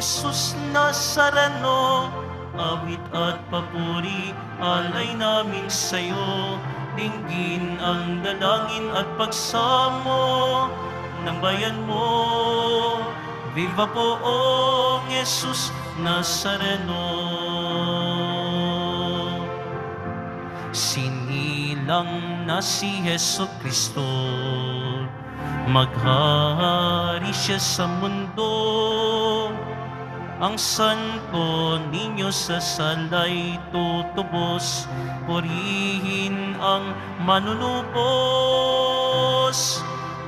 Jesus Nazareno, awit at papuri, alay namin sa'yo. Dinggin ang dalangin at pagsamo ng bayan mo. Viva poong Jesus Nazareno. Sinilang na si Jesu Kristo, maghari siya sa mundo. Ang santo ninyo sa salay tutubos, purihin ang manunubos.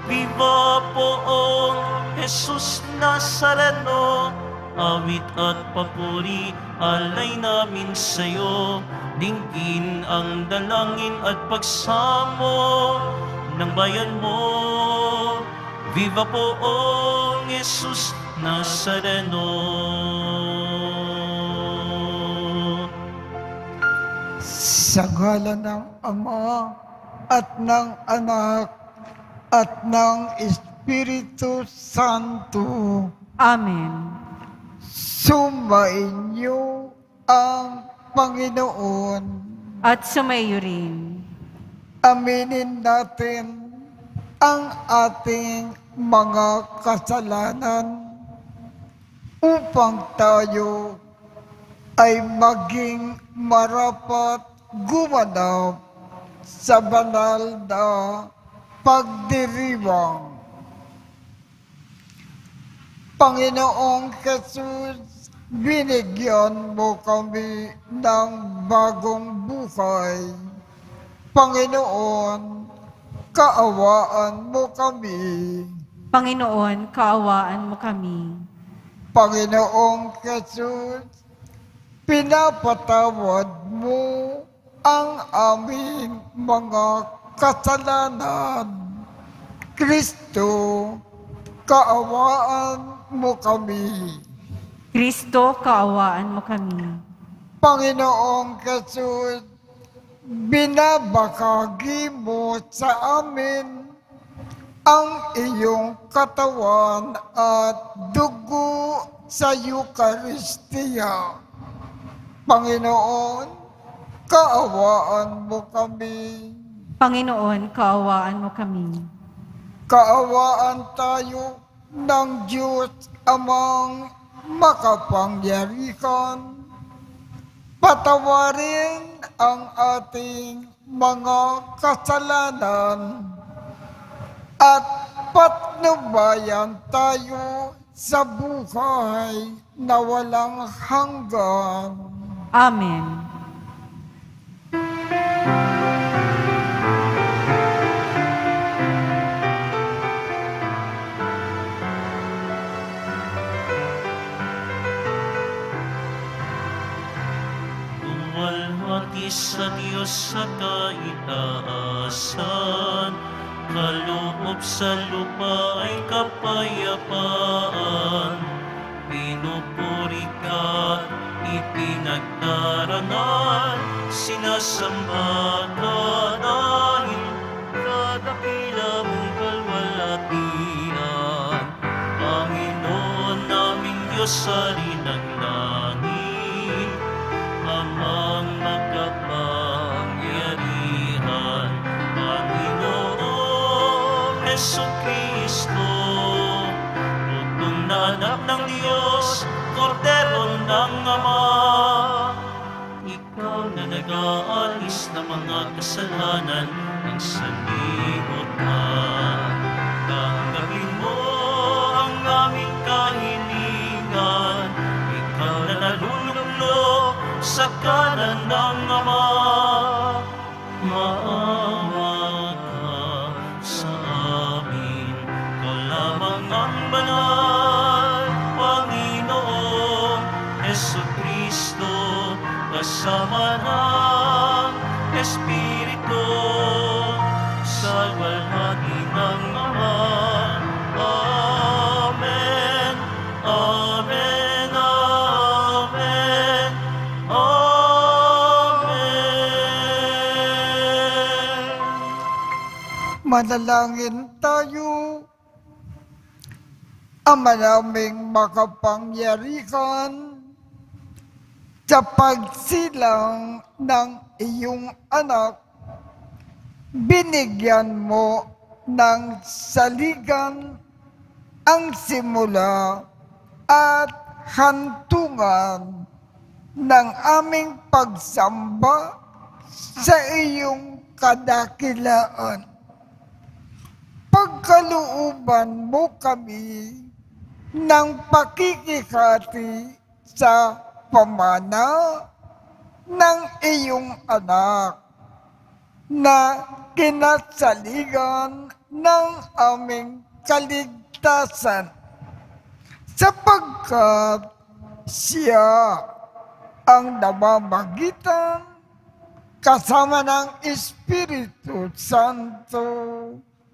Viva poong Jesus Nazareno, awit at papuri, alay namin sa'yo. Dinggin ang dalangin at pagsamo ng bayan mo. Viva poong Jesus Nazareno. Sa ngalan ng Ama at ng Anak at ng Espiritu Santo. Amen. Sumainyo ang Panginoon. At sumayo rin. Aminin natin ang ating mga kasalanan upang tayo ay maging marapat gumanap sa banal na pagdiriwang. Panginoong Jesus, binigyan mo kami ng bagong buhay. Panginoon, kaawaan mo kami. Panginoon, kaawaan mo kami. Panginoong Jesus, pinapatawad mo ang aming mga kasalanan. Kristo, kaawaan mo kami. Kristo, kaawaan mo kami. Panginoong Jesus, binabakagi mo sa amin ang iyong katawan at dugo sa Eucharistia. Panginoon, kaawaan mo kami. Panginoon, kaawaan mo kami. Kaawaan tayo ng Diyos Amang makapangyarihan. Patawarin ang ating mga kasalanan at patnubayan tayo sa buhay na walang hanggan. Amen. Luwalhati sa Diyos sa kaitaasan, kaloob sa lupa ay kapayapaan. Pinupuri ka, ipinagdaranan, sinasamba ka dahil kadakila mong kalwalhatian. Panginoon naming Diyos sa rinang langit, Amang makapangyarihan, Panginoong Jesucristo, Bugtong na anak ng Diyos, Kordero ng Ama. Ikaw na nag-aalis ng mga kasalanan ng sanlibutan. Tanggapin mo ang aming kahilingan, ikaw na naluluglo sa kanan ng Ama. Maawa ka sa amin, ikaw lamang ang banal, Panginoong Jesucristo, kasama ng Espiritu, sa walhati ng Ama. Amen, amen, amen, amen. Manalangin tayo. Ama naming makapangyarihan, sa pagsilang ng iyong anak, binigyan mo ng saligan ang simula at hantungan ng aming pagsamba sa iyong kadakilaan. Pagkalooban mo kami ng pakikihati sa pamana ng iyong anak na kinasaligan ng aming kaligtasan, sapagkat siya ang namamagitan kasama ng Espiritu Santo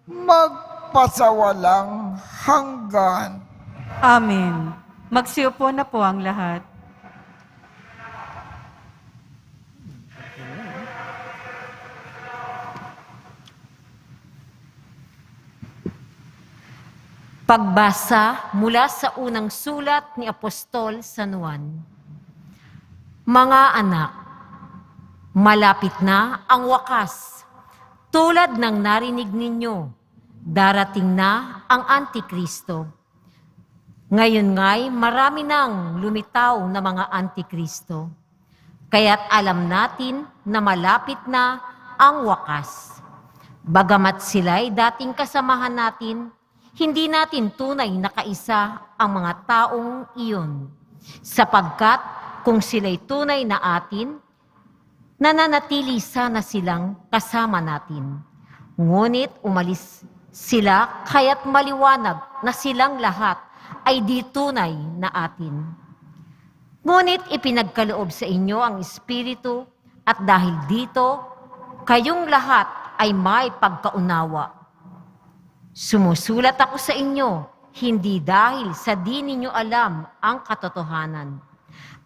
magpasawalang hanggan. Amen. Magsiupo na po ang lahat. Pagbasa mula sa unang sulat ni Apostol San Juan. Mga anak, malapit na ang wakas. Tulad ng narinig ninyo, darating na ang Antikristo. Ngayon nga'y marami nang lumitaw na mga Antikristo. Kaya't alam natin na malapit na ang wakas. Bagamat sila'y dating kasamahan natin, hindi natin tunay na kaisa ang mga taong iyon. Sapagkat kung sila'y tunay na atin, nananatili sana silang kasama natin. Ngunit umalis sila kaya't maliwanag na silang lahat ay di tunay na atin. Ngunit ipinagkaloob sa inyo ang Espiritu at dahil dito, kayong lahat ay may pagkaunawa. Sumusulat ako sa inyo, hindi dahil sa di ninyo alam ang katotohanan.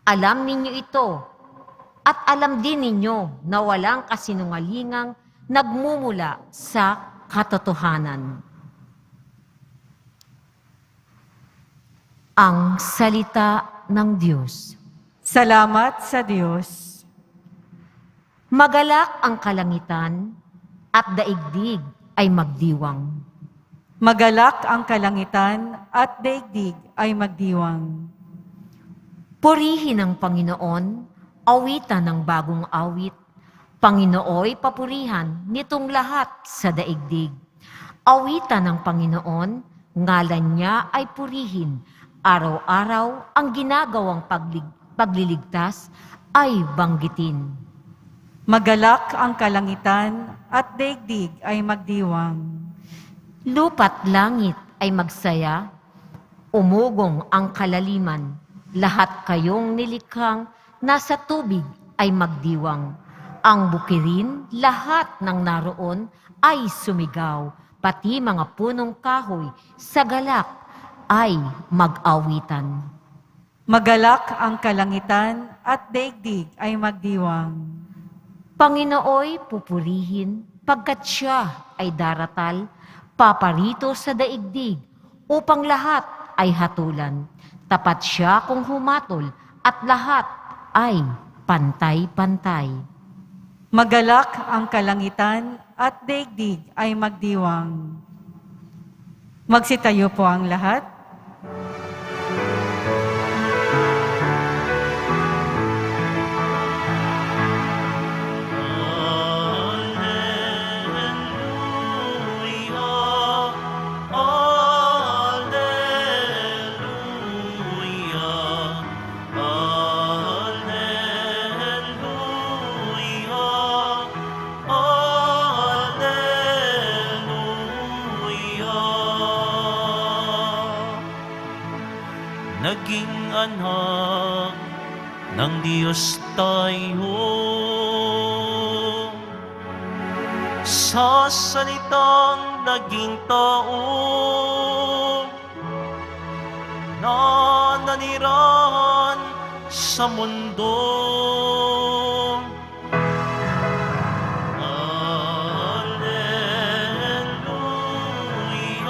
Alam ninyo ito, at alam din ninyo na walang kasinungalingang nagmumula sa katotohanan. Ang salita ng Diyos. Salamat sa Diyos. Magalak ang kalangitan at daigdig ay magdiwang. Magalak ang kalangitan at daigdig ay magdiwang. Purihin ang Panginoon, awitan ng bagong awit. Panginooy papurihan nitong lahat sa daigdig. Awitan ng Panginoon, ngalan niya ay purihin. Araw-araw ang ginagawang pagliligtas ay banggitin. Magalak ang kalangitan at daigdig ay magdiwang. Lupa't langit ay magsaya, umugong ang kalaliman. Lahat kayong nilikhang nasa tubig ay magdiwang. Ang bukirin, lahat ng naroon ay sumigaw, pati mga punong kahoy sa galak ay mag-awitan. Magalak ang kalangitan at daigdig ay magdiwang. Panginooy pupurihin, pagkat siya ay daratal, paparito sa daigdig, upang lahat ay hatulan. Tapat siya kung humatol, at lahat ay pantay-pantay. Magalak ang kalangitan at daigdig ay magdiwang. Magsitayo po ang lahat. Naging anak ng Diyos tayo, sa salitang naging tao, na nanirahan sa mundo. Alleluia,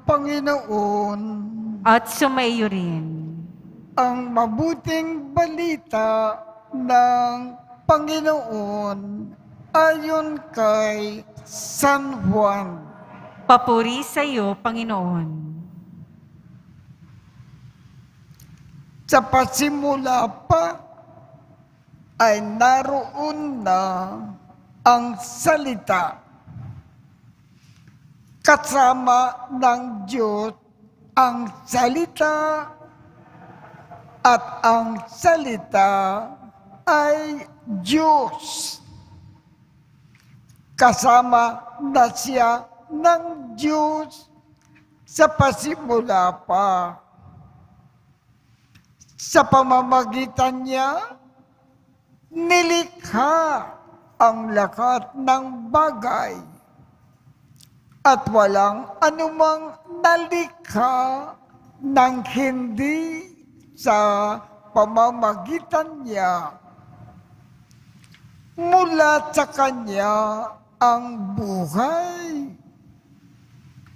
Panginoon at sumaiyo rin. ang mabuting balita ng Panginoon ayon kay San Juan. Papuri sa iyo, Panginoon. Sa pasimula pa ay naroon na ang salita. Kasama ng Diyos ang salita at ang salita ay Diyos. Kasama na siya ng Diyos sa pasimula pa. Sa pamamagitan niya, nilikha ang lahat ng bagay at walang anumang nalikha ng hindi sa pamamagitan niya. Mula sa kanya ang buhay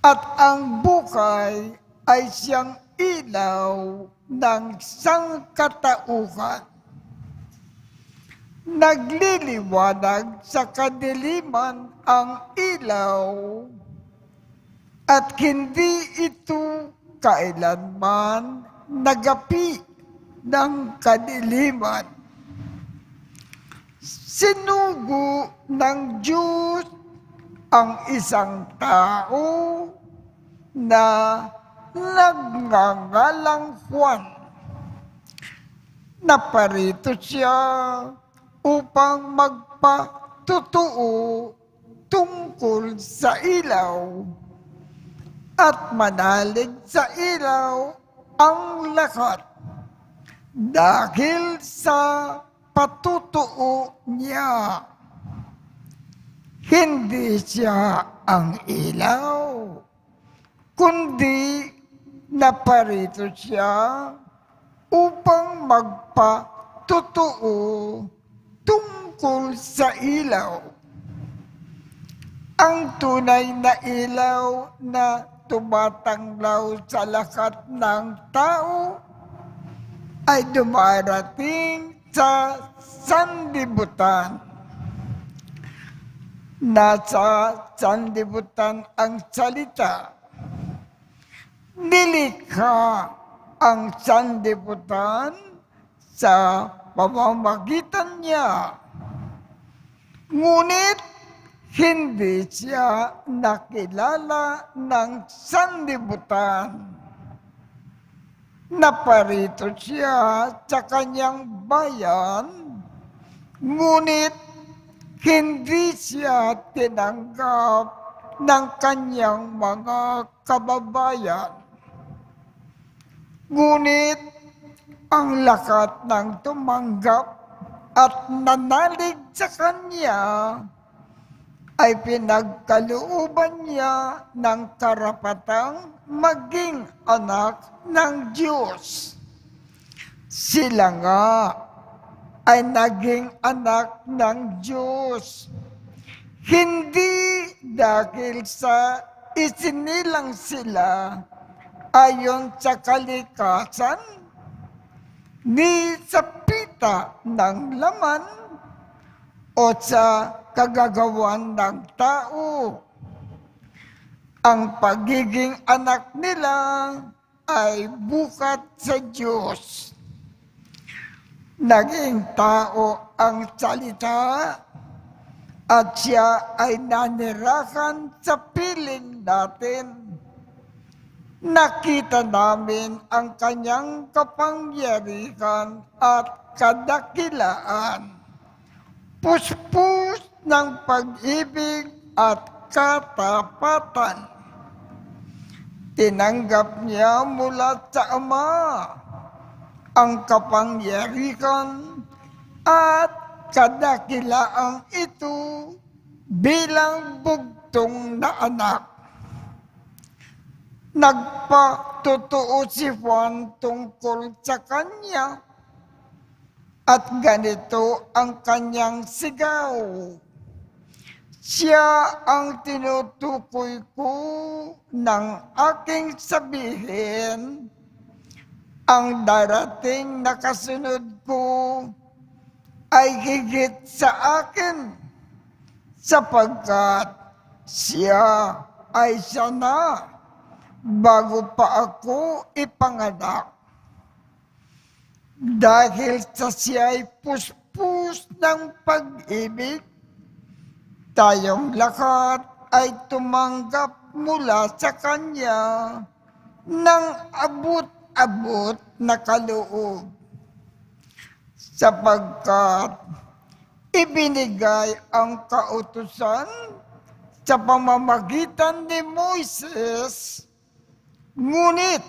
at ang buhay ay siyang ilaw ng sangkatauhan. Nagliliwanag sa kadiliman ang ilaw at hindi ito kailanman nagapi ng kadiliman. Sinugo ng Diyos ang isang tao na nagngangalang Juan. Naparito siya upang magpatotoo tungkol sa ilaw at manalig sa ilaw ang lahat dahil sa patutuo niya. Hindi siya ang ilaw, kundi naparito siya upang magpatotoo tungkol sa ilaw. Ang tunay na ilaw na tumatanglaw sa lahat ng tao ay dumarating sa sanlibutan. Nasa sanlibutan ang salita. Nilikha ang sanlibutan sa pamamagitan niya. Ngunit hindi siya nakilala ng sanlibutan. Naparito siya sa kanyang bayan, ngunit hindi siya tinanggap ng kanyang mga kababayan. Ngunit ang lahat ng tumanggap at nanalig sa kanya ay pinagkalooban niya ng karapatang maging anak ng Diyos. Sila nga ay naging anak ng Diyos. Hindi dahil sa isinilang sila ayon sa kalikasan, ni sa pita ng laman o sa kagagawan ng tao. Ang pagiging anak nila ay bukat sa Diyos. Naging tao ang salita at siya ay nanirahan sa piling natin. Nakita namin ang kanyang kapangyarihan at kadakilaan. Puspos ng pag-ibig at katapatan. Tinanggap niya mula sa Ama ang kapangyarihan at kadakilaang ito bilang bugtong na anak. Nagpatotoo si Juan tungkol sa kanya at ganito ang kanyang sigaw. Siya ang tinutukoy ko ng aking sabihin, ang darating na kasunod ko ay higit sa akin, sapagkat siya ay siya na bago pa ako ipanganak. Dahil sa siya'y puspos ng pag-ibig, tayong lahat ay tumanggap mula sa Kanya ng abot-abot na kaloob. Sapagkat ibinigay ang kautusan sa pamamagitan ni Moises, ngunit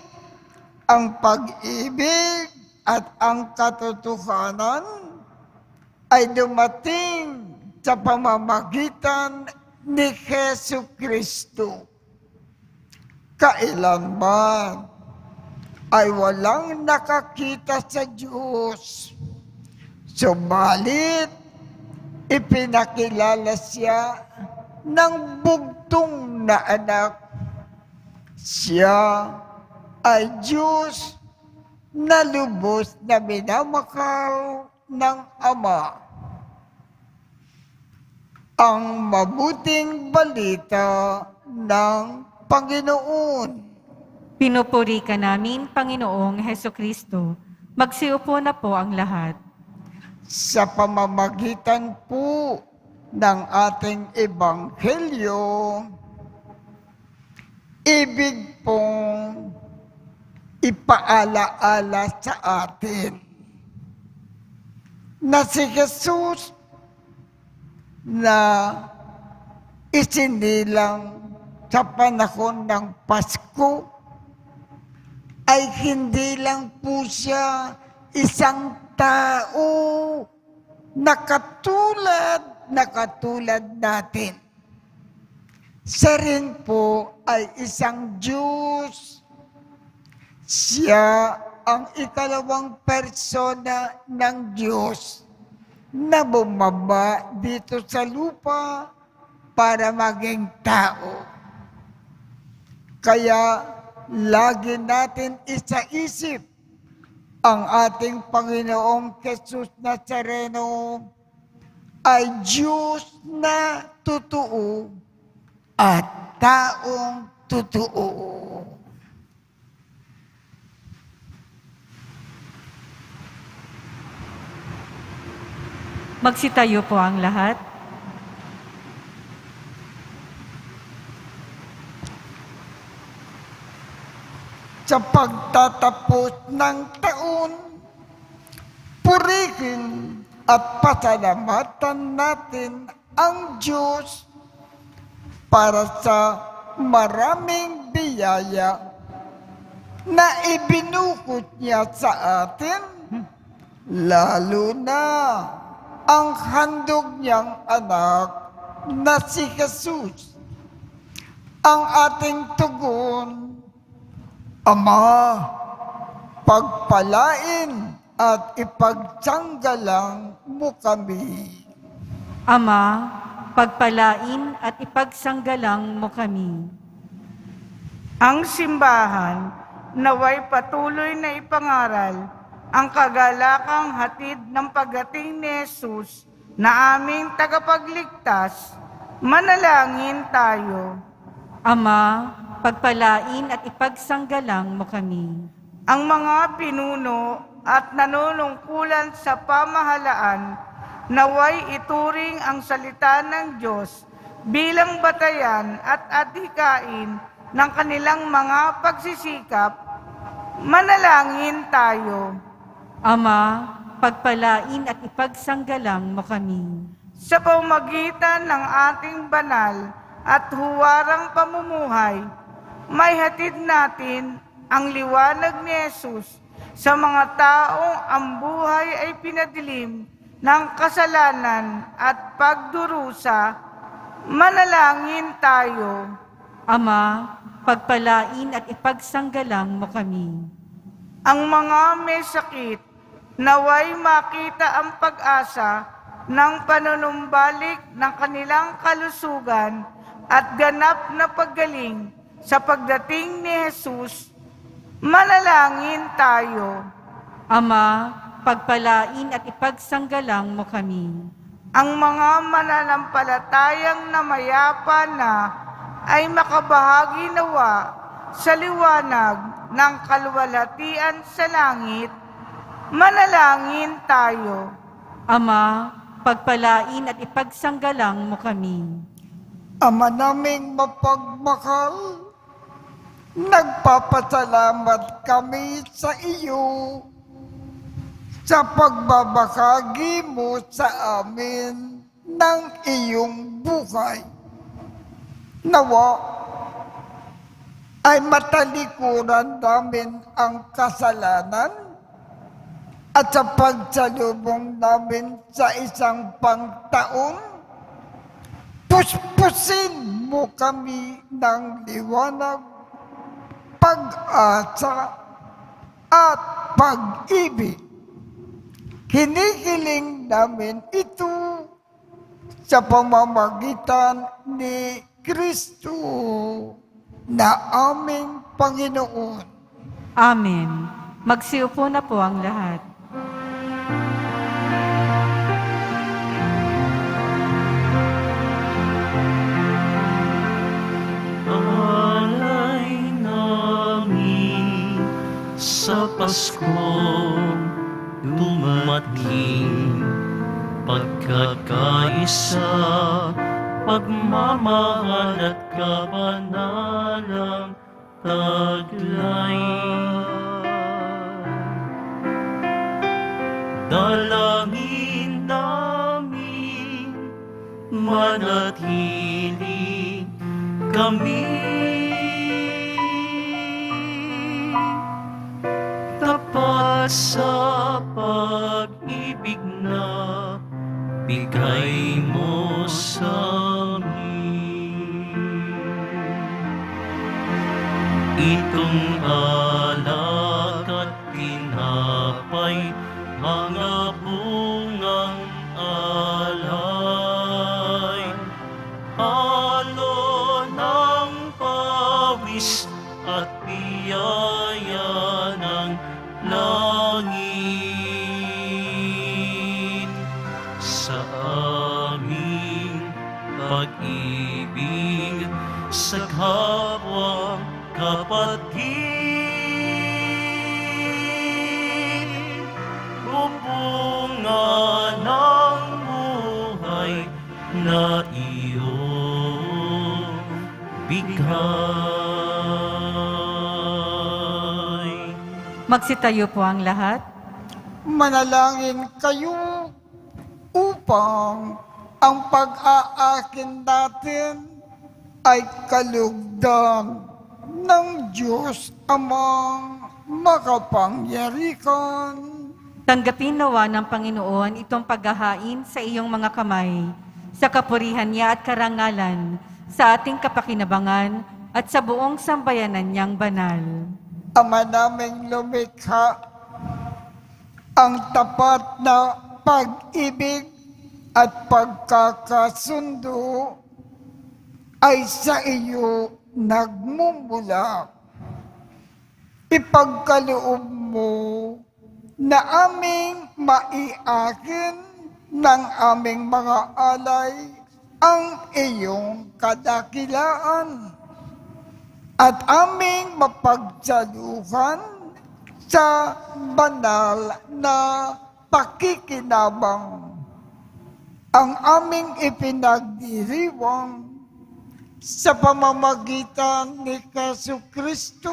ang pag-ibig at ang katotohanan ay dumating sa pamamagitan ni Hesu Kristo. Kailanman ay walang nakakita sa Diyos, subalit ipinakilala siya ng bugtong na anak. Siya ay Diyos na lubos na minamahal ng Ama. Ang mabuting balita ng Panginoon. Pinupuri ka namin, Panginoong Hesukristo. Magsiupo na po ang lahat. Sa pamamagitan po ng ating ebanghelyo, ibig pong ipaalaala sa atin na si Jesus na isinilang sa panahon ng Pasko ay hindi lang po siya isang tao na katulad natin. Siya rin po ay isang Diyos. Siya ang ikalawang persona ng Diyos na bumaba dito sa lupa para maging tao. Kaya lagi natin isa-isip ang ating Panginoong Jesus Nazareno ay Diyos na totoo at taong totoo. Magsitayo po ang lahat. Sa pagtatapos ng taon, purihin at pasalamatan natin ang Diyos para sa maraming biyaya na ibinukot niya sa atin, lalo na ang handog niyang anak na si Jesus. Ang ating tugon, Ama, pagpalain at ipagtsanggalang mo kami. Ama, pagpalain at ipagsanggalang mo kami. Ang simbahan naway patuloy na ipangaral ang kagalakang hatid ng pagdating ni Jesus na aming tagapagligtas. Manalangin tayo. Ama, pagpalain at ipagsanggalang mo kami. Ang mga pinuno at nanunungkulan sa pamahalaan naway ituring ang salita ng Diyos bilang batayan at adhikain ng kanilang mga pagsisikap. Manalangin tayo. Ama, pagpalain at ipagsanggalang mo kami. Sa pamamagitan ng ating banal at huwarang pamumuhay, may hatid natin ang liwanag ni Jesus sa mga taong ang buhay ay pinadilim ng kasalanan at pagdurusa. Manalangin tayo. Ama, pagpalain at ipagsanggalang mo kami. Ang mga may sakit, naway makita ang pag-asa ng panunumbalik ng kanilang kalusugan at ganap na paggaling sa pagdating ni Jesus, manalangin tayo. Ama, pagpalain at ipagsanggalang mo kami. Ang mga mananampalatayang namayapa na ay makabahagi nawa sa liwanag ng kaluwalhatian sa langit, manalangin tayo. Ama, pagpalain at ipagsanggalang mo kami. Ama naming mapagmahal, nagpapasalamat kami sa iyo sa pagbabahagi mo sa amin ng iyong buhay. Nawa ay matalikuran namin ang kasalanan at sa pagsalubong namin sa isang pangtaon, puspusin mo kami ng liwanag, pag-asa at pag-ibig. Hinihiling namin ito sa pamamagitan ni Kristo na aming Panginoon. Amen. Magsiupo na po ang lahat. Alay namin sa Paskong dumating, pagkakaisa, pagmamahal at kabanalang taglay. Dalangin namin manatili kami tapat sa pag-ibig na bigay mo sa amin. Itong alak at tinapay, mga bungang alay, halo ng pawis at biyaya ng langit sa aming pag-ibig sa kapwa kapatid. Bunga ng buhay na iyong bigay. Magsitayo po ang lahat. Manalangin kayo upang ang pag-aakin natin ay kalugdan ng Diyos Amang makapangyarihan. Tanggapin nawa ng Panginoon itong paghahain sa iyong mga kamay, sa kapurihan niya at karangalan, sa ating kapakinabangan at sa buong sambayanan niyang banal. Ama naming lumikha, ang tapat na pag-ibig at pagkakasundo ay sa iyo nagmumula. Ipagkaloob mo na aming maiakin ng aming mga alay ang iyong kadakilaan at aming mapagsaluhan sa banal na pakikinabang. Ang aming ipinagdiriwang sa pamamagitan ni Jesucristo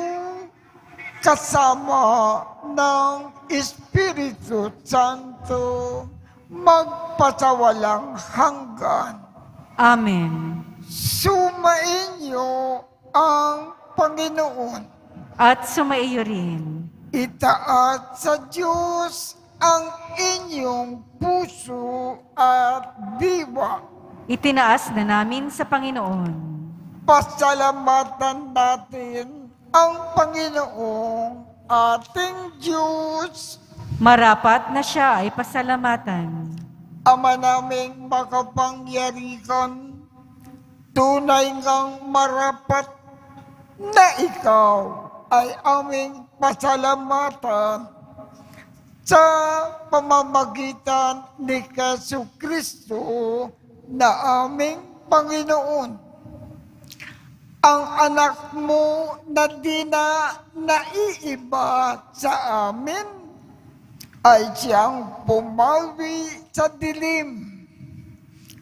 kasama ng Espiritu Santo magpasawalang hanggan. Amen. Sumainyo ang Panginoon. At sumaiyo rin. Itaat sa Diyos ang inyong puso at diwa. Itinaas na namin sa Panginoon. Pasalamatan natin ang Panginoong ating Diyos. Marapat na siya ay pasalamatan. Ama naming makapangyarihan, tunay ngang marapat na ikaw ay aming pasalamatan sa pamamagitan ni Jesucristo na aming Panginoon. Ang anak mo na di na naiiba sa amin ay siyang pumawi sa dilim.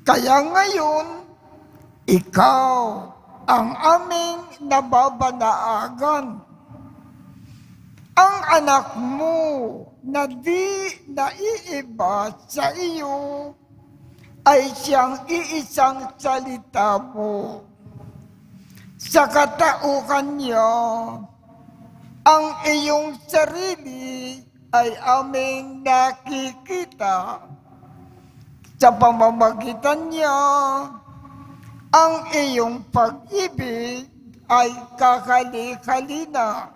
Kaya ngayon, ikaw ang aming nababanaagan. Ang anak mo na di naiiba sa iyo ay siyang iisang salita mo. Sa katauhan niya, ang iyong sarili ay aming nakikita. Sa pamamagitan niya, ang iyong pag-ibig ay kakali-kalina.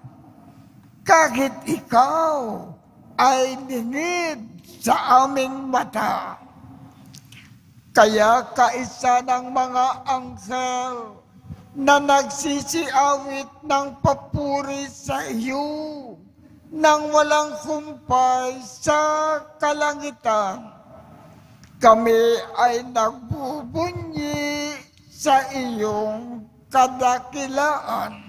Kahit ikaw ay lingid sa aming mata. Kaya kaisa ng mga anghel na nagsisiawit ng papuri sa iyo nang walang humpay sa kalangitan, kami ay nagbubunyi sa iyong kadakilaan.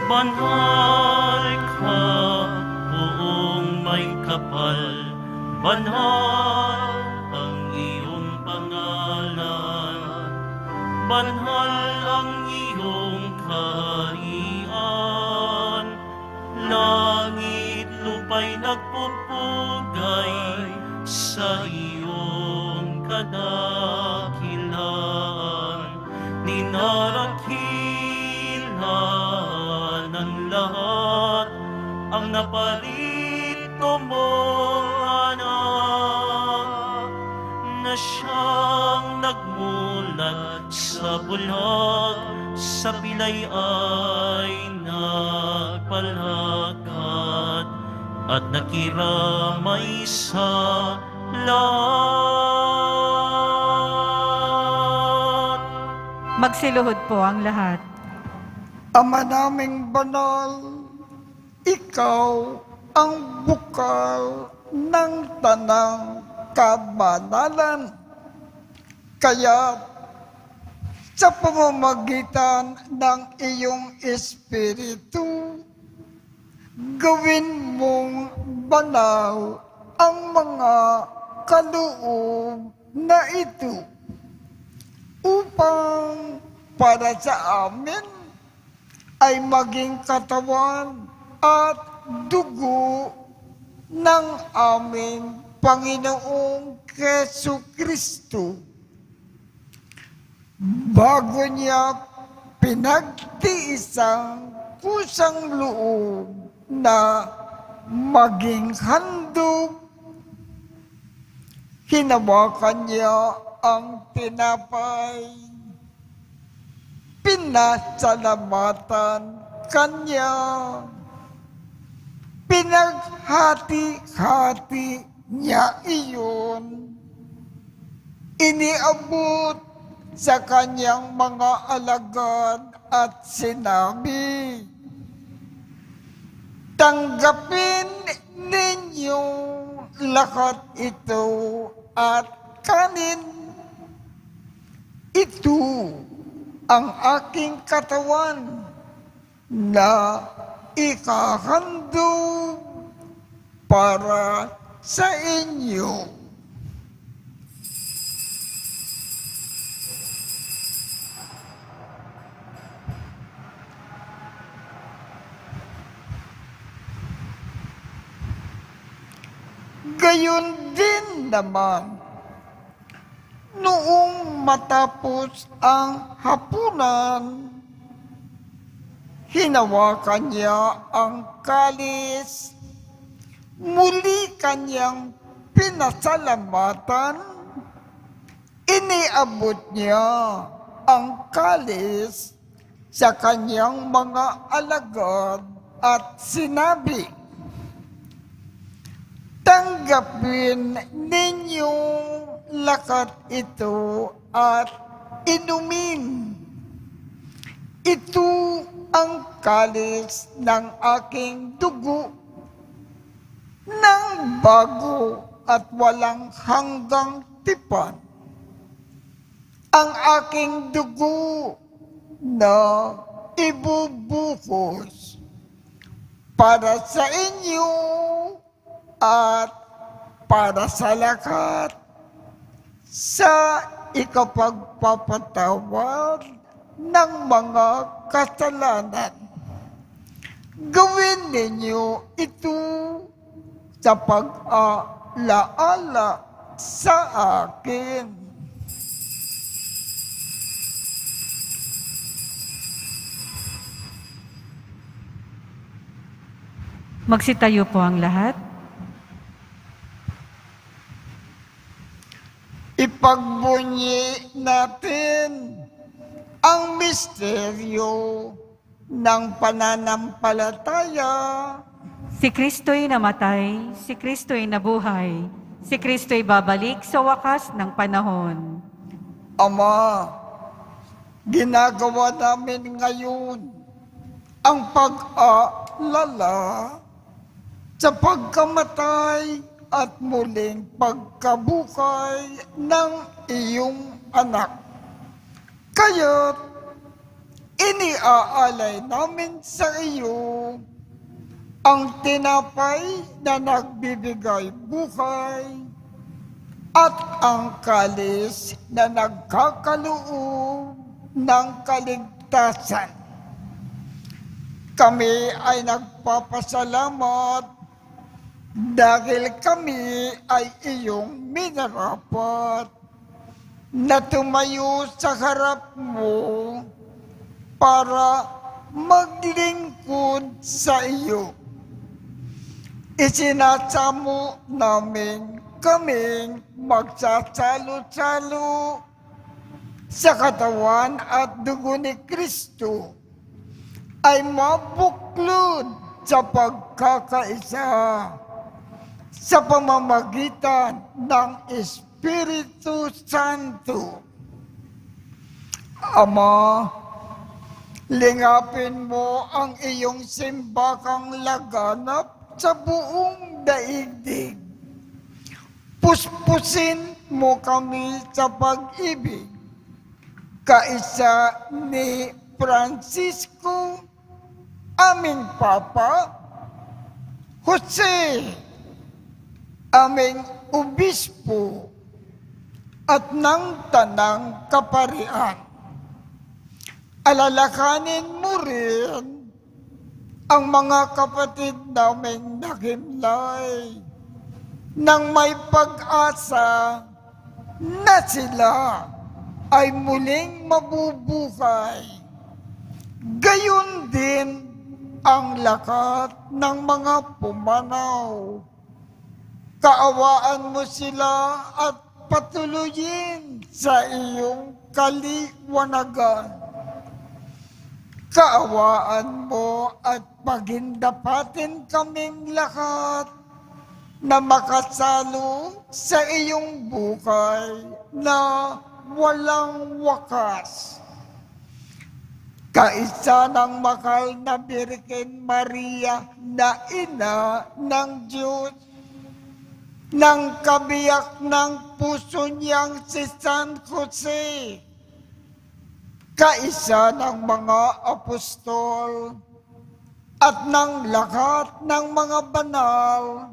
Banal ka, buong may kapal, banal ang iyong pangalan, banal ang iyong kaharian, langit lupa'y nagpupugay sa iyong kadakilaan, ninarakilan ng lahat ang naparito mong anak na siyang nagmulat sa bulag, sa pilay ay nagpalakad at nakiramay sa lahat. Magsiluhod po ang lahat. Ama naming banal, ikaw ang bukal ng tanang kabanalan. Kaya sa pamamagitan ng iyong Espiritu, gawin mong banal ang mga kaloob na ito upang para sa amin ay maging katawan at dugo ng aming Panginoong Jesucristo. Bago niya pinagtiisang kusang loob na maging handog, hinawakan niya ang tinapay, pinasalamatan kanya, pinaghati-hati niya iyon, iniabot sa kanyang mga alagad at sinabi, tanggapin ninyong lahat ito at kanin. Ito ang aking katawan na ikahandog para sa inyo. Gayon din naman, noong matapos ang hapunan, hinawakan niya ang kalis, muli kanyang pinasalamatan, iniabot niya ang kalis sa kanyang mga alagad at sinabi, tanggapin ninyong lakat ito at inumin. Ito ang kalis ng aking dugo ng bago at walang hanggang tipan. Ang aking dugo na ibubukos para sa inyo at para sa lahat sa ikapagpapatawad ng mga kasalanan. Gawin ninyo ito sa pag-alaala sa akin. Magsitayo po ang lahat. Ipagbunyi natin ang misteryo ng pananampalataya. Si Kristo'y namatay, si Kristo'y nabuhay, si Kristo'y babalik sa wakas ng panahon. Ama, ginagawa namin ngayon ang pag-aalala sa pagkamatay at muling pagkabuhay ng iyong anak. Kaya't iniaalay namin sa iyo ang tinapay na nagbibigay buhay at ang kalis na nagkakaloob ng kaligtasan. Kami ay nagpapasalamat dahil kami ay iyong minarapat na tumayo sa harap mo para maglingkod sa iyo. Isinasamo namin kaming magsasalo-salo sa katawan at dugo ni Kristo ay mabuklod sa pagkakaisa sa pamamagitan ng Espiritu Santo. Ama, lingapin mo ang iyong simbakang laganap sa buong daigdig. Puspusin mo kami sa pag-ibig, kaisa ni Francisco, aming Papa, Jose, aming Obispo, at ng Tanang Kaparian. Alalakanin mo rin ang mga kapatid naming nakimlay nang may pag-asa na sila ay muling mabubuhay. Gayon din ang lakat ng mga pumanaw. Kaawaan mo sila at patuloyin sa iyong kaliwanagan. Kaawaan mo at pagindapatin kaming lahat na makasalo sa iyong buhay na walang wakas. Kaisa ng mahal na Birhen Maria na ina ng Diyos, ng kabiyak ng puso niyang si San Jose, kaisa ng mga apostol at ng lahat ng mga banal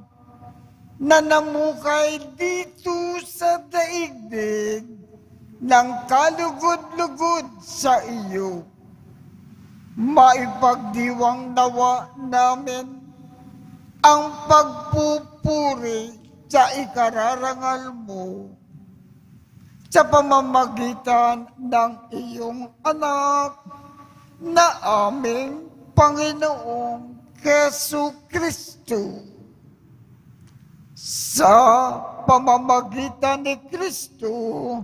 na namukay dito sa daigdig ng kalugod-lugod sa iyo. Maipagdiwang nawa namin ang pagpupuri sa ikararangal mo sa pamamagitan ng iyong anak na aming Panginoong Jesucristo. Sa pamamagitan ni Kristo,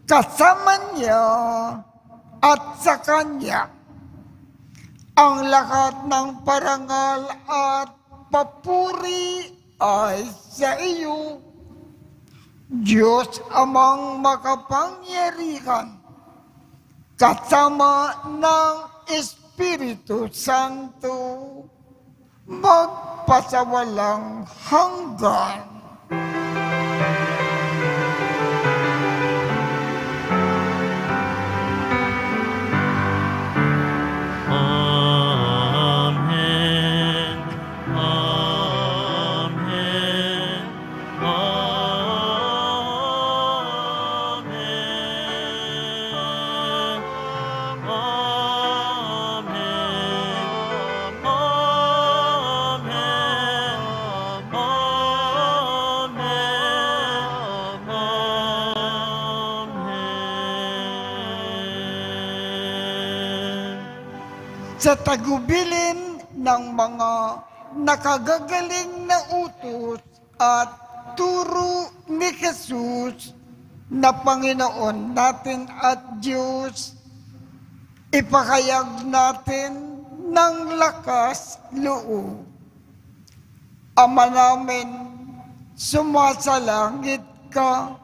kasama niya at sa Kanya, Ang lahat ng parangal at papuri ay sa iyo, Diyos Amang makapangyarihan, kasama ng Espiritu Santo, magpasawalang hanggan. Amen. Amen. Sa tagubilin ng mga nakagagaling na utos at turo ni Jesus na Panginoon natin at Diyos, ipakayag natin ng lakas loob. Ama namin, sumasalangit ka,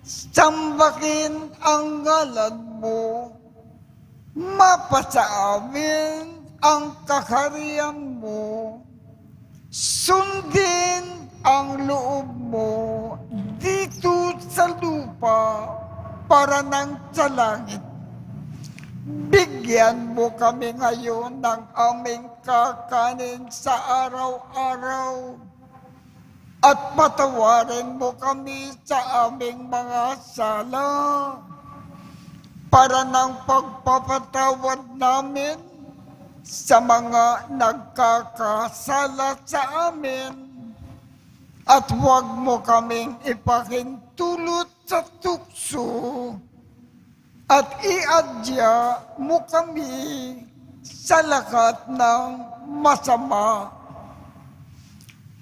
sambahin ang ngalan mo, mapasa amin ang kaharian mo, sundin ang loob mo dito sa lupa para nang sa langit. Bigyan mo kami ngayon ng aming kakanin sa araw-araw at patawarin mo kami sa aming mga sala para ng pagpapatawad namin sa mga nagkakasala sa amin, at huwag mo kaming ipahintulot sa tukso, at iadya mo kami sa lahat ng masama.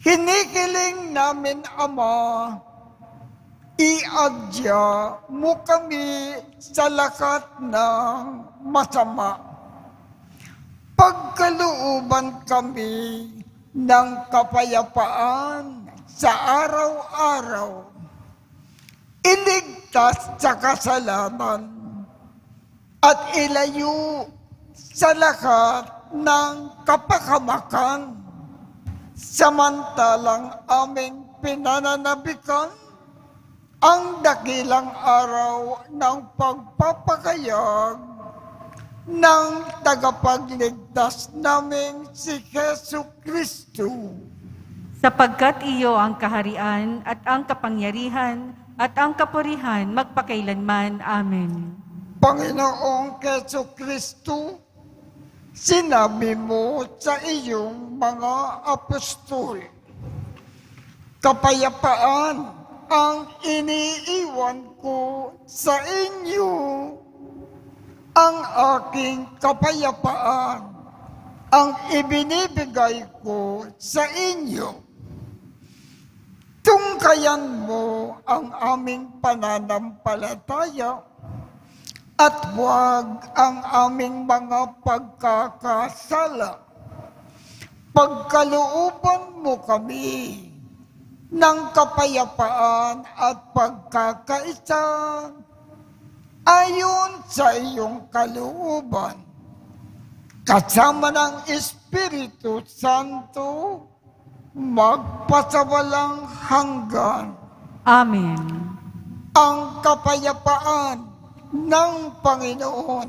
Hinihiling namin, Ama, iadya mo kami sa lahat ng masama. Pagkalooban kami ng kapayapaan sa araw-araw, iligtas sa kasalanan, at ilayo sa lahat ng kapahamakan, samantalang aming pinananabikan ang dakilang araw ng pagpapakayag ng tagapagligtas namin si Jesu Kristo. Sapagkat iyo ang kaharian at ang kapangyarihan at ang kapurihan magpakailanman. Amen. Panginoong Jesu Kristo, sinabi mo sa iyong mga apostol, kapayapaan ang iniiwan ko sa inyo, ang aking kapayapaan ang ibinibigay ko sa inyo. Tungkayan mo ang aming pananampalataya at huwag ang aming mga pagkakasala. Pagkalooban mo kami ng kapayapaan at pagkakaisa ayon sa iyong kalooban, kasama ng Espiritu Santo, magpasawalang hanggan. Amen. Ang kapayapaan ng Panginoon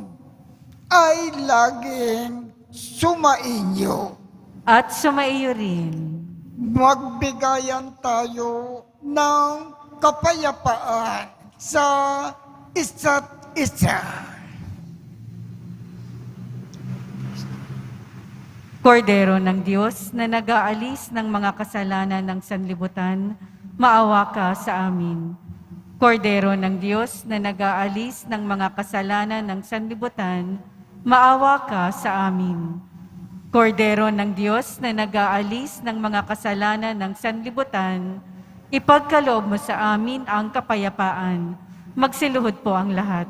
ay laging sumainyo. At sumaiyo rin. Magbigayan tayo ng kapayapaan sa isa't isa. Kordero ng Diyos na nag-aalis ng mga kasalanan ng sanlibutan, maawa ka sa amin. Kordero ng Diyos na nag-aalis ng mga kasalanan ng sanlibutan, maawa ka sa amin. Kordero ng Diyos na nag-aalis ng mga kasalanan ng sanlibutan, ipagkaloob mo sa amin ang kapayapaan. Magsiluhod po ang lahat.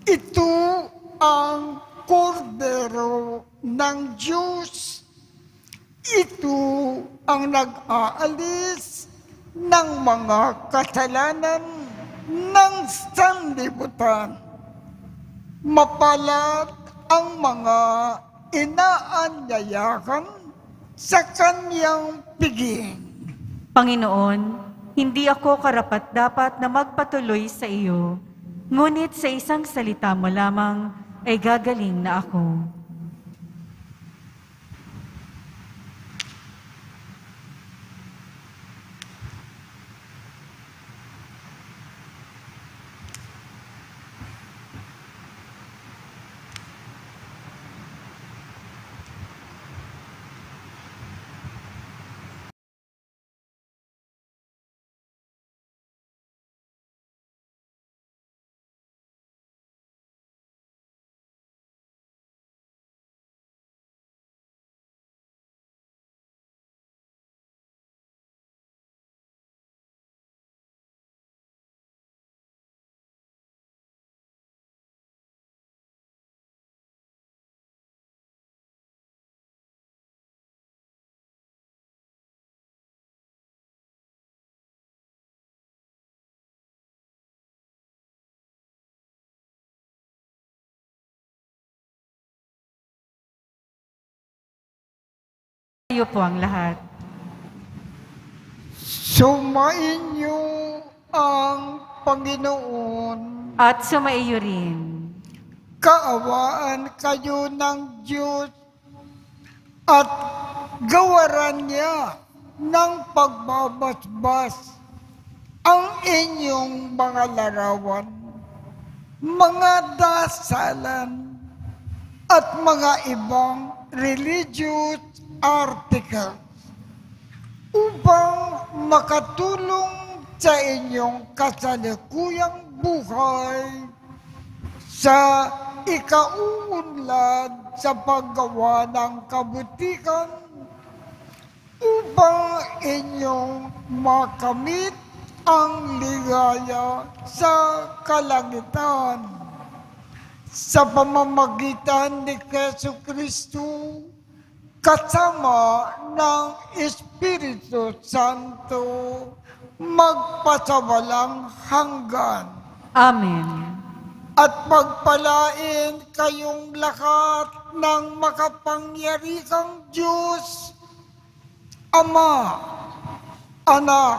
Ito ang kordero ng Diyos. Ito ang nag-aalis ng mga kasalanan ng sanlibutan. Mapalad ang mga inaanyayahan sa kanyang piging. Panginoon, hindi ako karapat-dapat na magpatuloy sa iyo, ngunit sa isang salita mo lamang ay gagaling na ako. Tayo po ang lahat. Sumainyo ang Panginoon. At sumaiyo rin. Kaawaan kayo ng Diyos at gawaran niya ng pagbabasbas ang inyong mga larawan, mga dasalan, at mga ibang religious articles upang makatulong sa inyong kasalukuyang buhay sa ikauunlad sa paggawa ng kabutihan upang inyong makamit ang ligaya sa kalangitan sa pamamagitan ni Jesucristo kasama ng Espiritu Santo magpasawalang hanggan. Amen. At pagpalain kayong lahat ng makapangyarihang Diyos, Ama, Anak,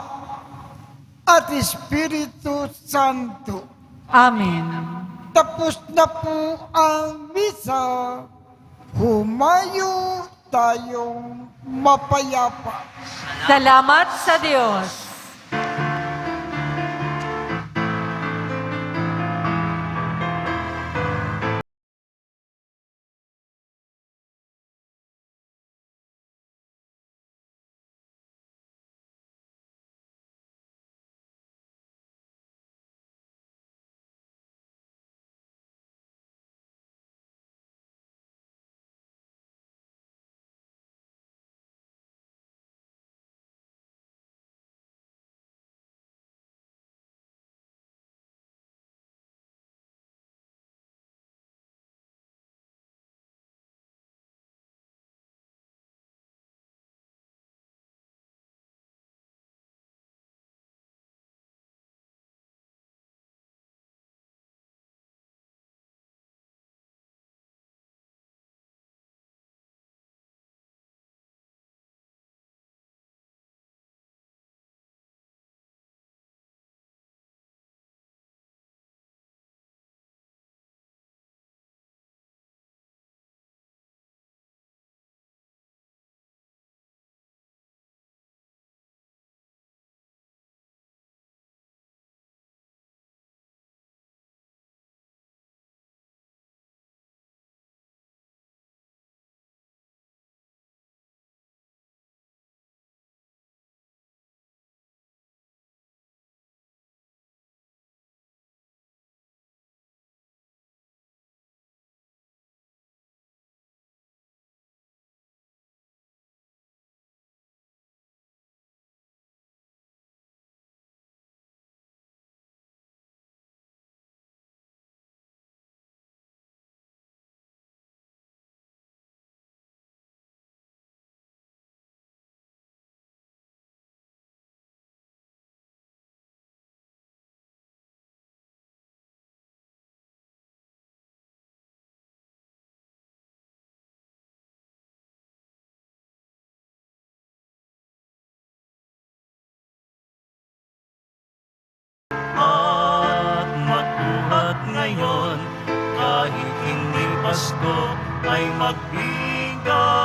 at Espiritu Santo. Amen. Tapos na po ang misa. Humayo tayong mapayapa. Salamat sa Diyos. Pasko ay magbigaw.